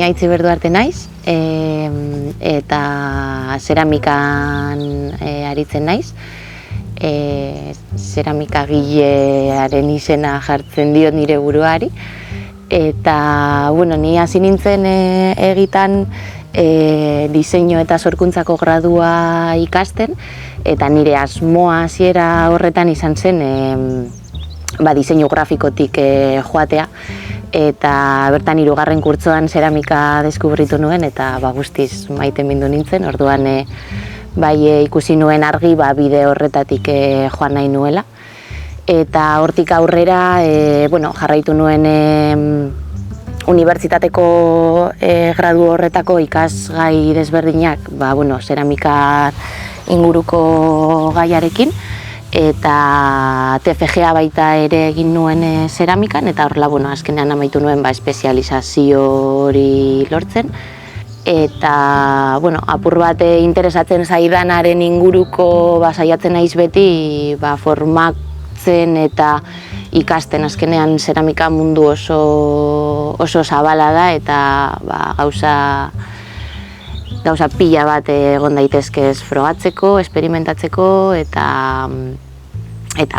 ni Aitziber Duarte naiz, eta zeramikan aritzen naiz. Zeramikagilearen izena jartzen diot nire buruari. Eta, ni hasi nintzen egitan diseinu eta sorkuntzako gradua ikasten, eta nire asmoa hasiera horretan izan zen diseinu grafikotik joatea, eta bertan 3. kurtsoan zeramika deskubritu nuen, eta guztiz maitemindu nintzen, orduan ikusi nuen argi bide horretatik joan nahi nuela. Eta hortik aurrera jarraitu nuen unibertsitateko gradu horretako ikasgai desberdinak zeramika inguruko gaiarekin, eta TFG-a baita ere egin nuen zeramikan, eta horrela azkenean amaitu nuen espezializazio hori lortzen. Eta apur bat interesatzen zaidanaren inguruko saiatzen naiz beti formatzen eta ikasten. Azkenean zeramika mundu oso zabala da, eta gauza pila bat egon daitezke frogatzeko, esperimentatzeko, eta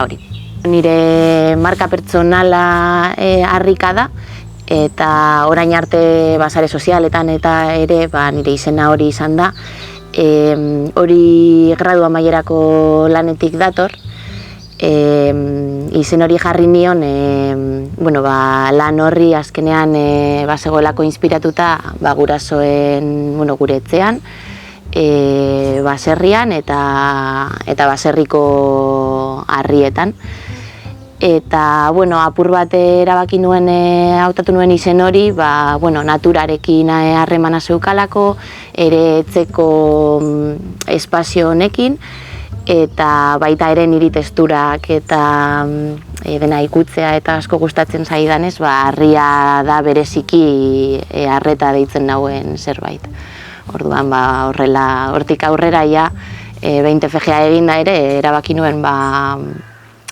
hori. Nire marka pertsonala harrika da, eta orain arte sare sozialetan eta ere nire izena hori izan da. Hori gradu amaierako lanetik dator. Izen hori jarri nion lan horri azkenean zegoelako inspiratuta gurasoen gure etxean, baserrian eta baserriko harrietan. Eta apur bat erabaki nuen, hautatu nuen izen hori, naturarekin harremana zeukalako, ere etzeko espazio honekin, eta baita ere niri testurak eta dena ikutzea eta asko gustatzen zaidanez, harria da bereziki harreta deitzen nauen zerbait. Orduan hortik aurrera behin TFG-a eginda ere erabaki nuen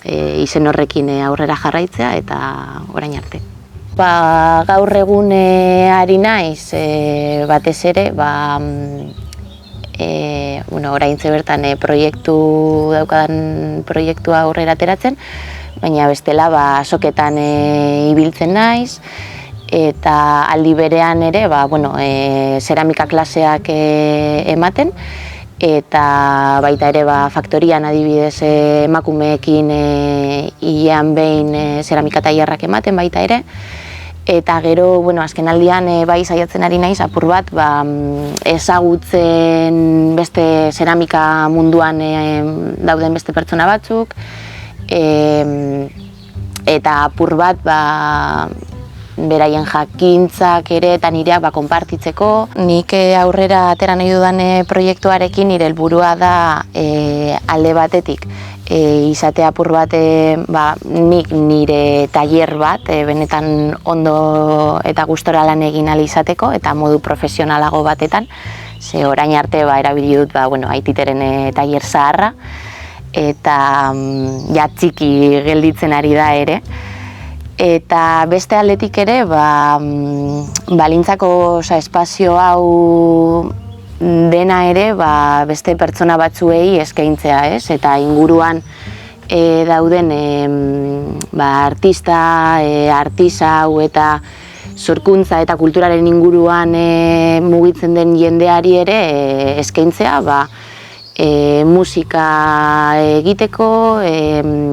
izen horrekin aurrera jarraitzea, eta orain arte. Gaur egun ari naiz, batez ere, oraintxe bertan daukadan proiektua aurrera ateratzen, baina bestela soketan ibiltzen naiz, eta aldi berean ere zeramika klaseak ematen, eta baita ere faktorian adibidez emakumeekin hilean behin zeramika tailerrak ematen baita ere. Eta gero, azkenaldian saiatzen ari naiz apur bat ezagutzen beste zeramika munduan dauden beste pertsona batzuk, eta apur bat beraien jakintzak ere eta nireak konpartitzeko. Nik aurrera atera nahi dudan proiektuarekin nire helburua da alde batetik izatea apur bat nik nire tailer bat benetan ondo eta gustora lan egin ahal izateko eta modu profesionalago batetan. Ze orain arte erabili dut Aititeren tailer zaharra, eta txiki gelditzen ari da ere. Eta beste aldetik ere, balintzako espazio hau dena ere beste pertsona batzuei eskaintzea, ez? Eta inguruan dauden artista, artisau eta sorkuntza eta kulturaren inguruan mugitzen den jendeari ere eskaintzea, musika egiteko,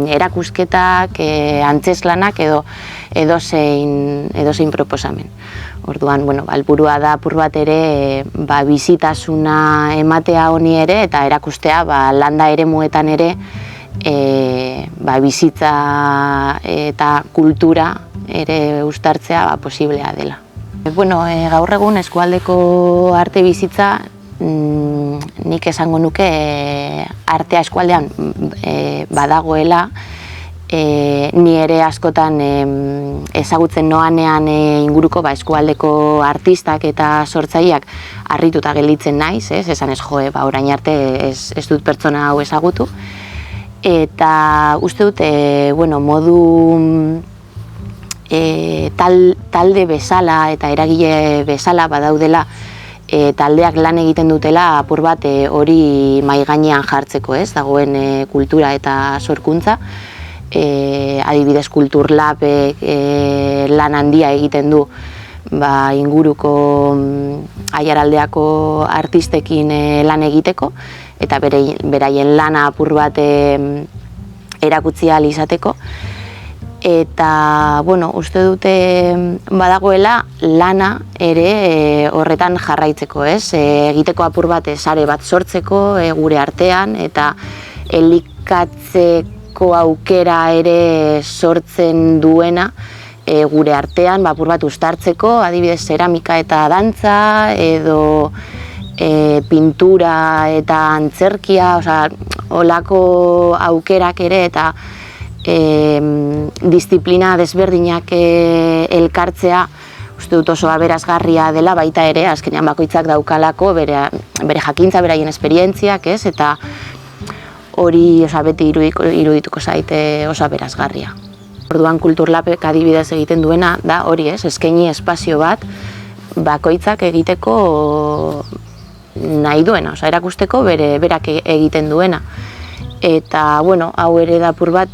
erakusketak, antzeslanak edozein proposamen. Orduan, helburua da apur bat ere bizitasuna ematea honi ere eta erakustea landa eremuetan ere bizitza eta kultura ere uztartzea posiblea dela. Gaur egun eskualdeko arte bizitza nik esango nuke artea eskualdean badagoela, ni ere askotan ezagutzen noanean inguruko eskualdeko artistak eta sortzaileak harrituta gelditzen naiz, esan ez orain arte ez dut pertsona hau ezagutu. Eta uste dut modu talde bezala eta eragile bezala badaudela taldeak lan egiten dutela apur bat hori mahai gainean jartzeko, ez? Dagoen kultura eta sorkuntza. Adibidez Kulturlab lan handia egiten du inguruko Aiaraldeako artistekin lan egiteko eta beraien lana apur bat erakutsi ahal izateko. Eta, uste dute badagoela lana ere horretan jarraitzeko, ez? Egiteko apur bat sare bat sortzeko gure artean eta elikatzeko aukera ere sortzen duena gure artean apur bat uztartzeko, adibidez zeramika eta dantza edo pintura eta antzerkia, holako aukerak ere eta disiplina desberdinak elkartzea uste dut oso aberasgarria dela baita ere, azkenean bakoitzak daukalako bere jakintza, beraien esperientziak, ez? Eta hori beti irudituko zaite oso aberasgarria. Orduan Kulturlabek adibidez egiten duena da hori, ez? Eskaini espazio bat bakoitzak egiteko nahi duena, erakusteko berak egiten duena. Eta, hau ere da apur bat,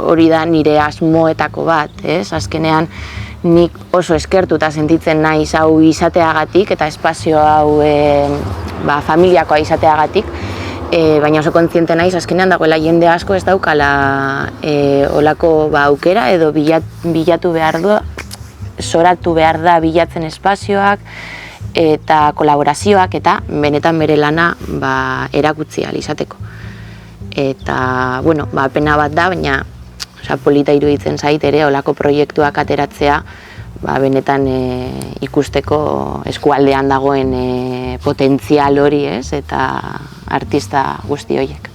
hori da nire asmoetako bat, ez? Azkenean nik oso eskertuta sentitzen naiz hau izateagatik eta espazio hau familiakoa izateagatik, baina oso kontziente naiz azkenean dagoela jende asko ez daukala olako aukera edo bilatu behar du, soratu behar da bilatzen espazioak, eta kolaborazioak eta benetan bere lana erakutsi ahal izateko. Eta, pena bat da, baina polita iruditzen zait ere olako proiektuak ateratzea benetan ikusteko eskualdean dagoen potentzial hori, ez? Eta artista guzti horiek.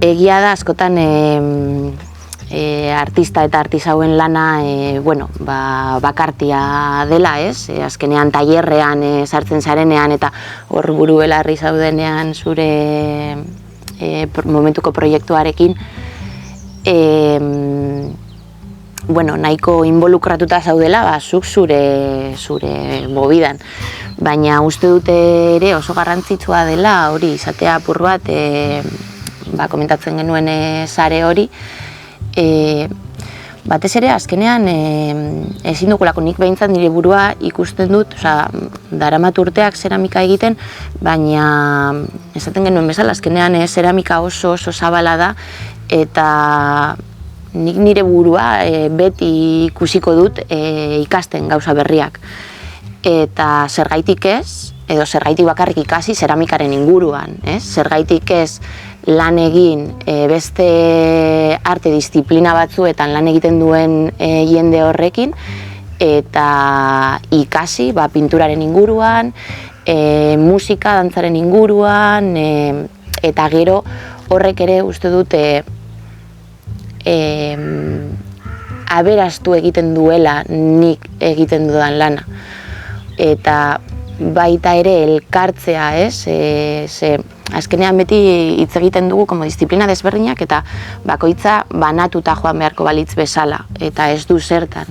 Egia da askotan artista eta artisauen lana bakartia dela, ez? Azkenean tailerrean sartzen zarenean eta hor buru belarri zaudenean zure momentuko proiektuarekin nahiko involukratuta zaudela zuk zure mobidan. Baina uste dute ere oso garrantzitsua dela hori izatea apur bat komentatzen genuen sare hori, batez ere azkenean ezin dugulako nik behintzat nire burua ikusten dut, daramat urteak zeramika egiten, baina esaten genuen bezala azkenean zeramika oso zabala da eta nik nire burua beti ikusiko dut ikasten gauza berriak. Eta zergaitik ez, edo zergaitik bakarrik ikasi zeramikaren inguruan, zergaitik ez lan egin beste arte disiplina batzuetan lan egiten duen jende horrekin eta ikasi pinturaren inguruan, musika, dantzaren inguruan eta gero horrek ere uste dute aberastu egiten duela nik egiten dudan lana. Eta baita ere elkartzea, azkenean beti hitz egiten dugu como disiplina desberdinak eta bakoitza banatuta joan beharko balitz bezala eta ez du zertan,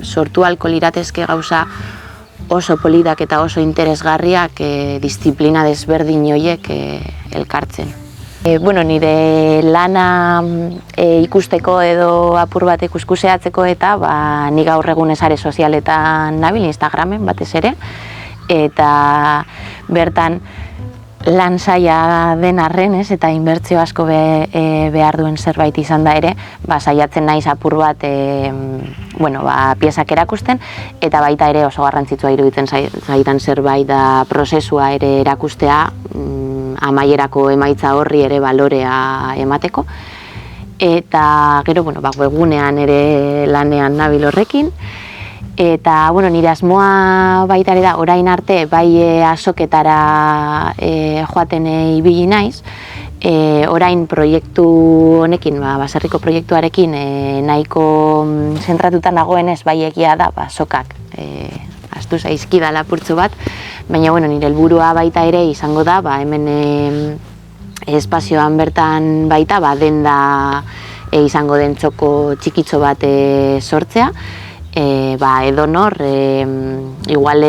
sortu ahalko liratezke gauza oso politak eta oso interesgarriak disiplina desberdin horiek elkartzen. Nire lana ikusteko edo apur bat ikuskuseatzeko eta ni gaur egun sare sozialetan nabil, Instagramen batez ere, eta bertan lan zaila den arren, eta inbertsio asko behar duen zerbait izan da ere, saiatzen naiz apur bat piezak erakusten, eta baita ere oso garrantzitsua iruditzen zaitan zerbait da prozesua ere erakustea, amaierako emaitza horri ere balorea emateko. Eta gero, webgunean ere lanean nabil horrekin. Eta, nire asmoa baita ere da, orain arte, bai azoketara joaten ibili naiz. Orain proiektu honekin, baserriko proiektuarekin, nahiko zentratuta nagoenez, bai egia da, sokak astu zaizkida lapurtzu bat, baina nire helburua baita ere izango da, hemen espazioan bertan baita denda izango den txoko txikitxo bat sortzea. Edonor, igual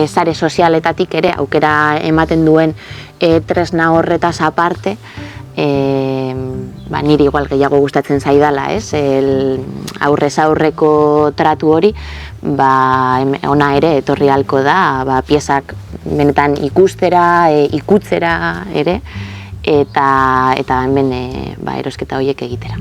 sare sozialetatik ere aukera ematen duen tresna horretaz aparte, niri igual gehiago gustatzen zaidala, aurrez aurreko tratu hori, ona ere etorri ahalko da, piezak benetan ikustera, ikutzera ere, eta hemen erosketa horiek egitera.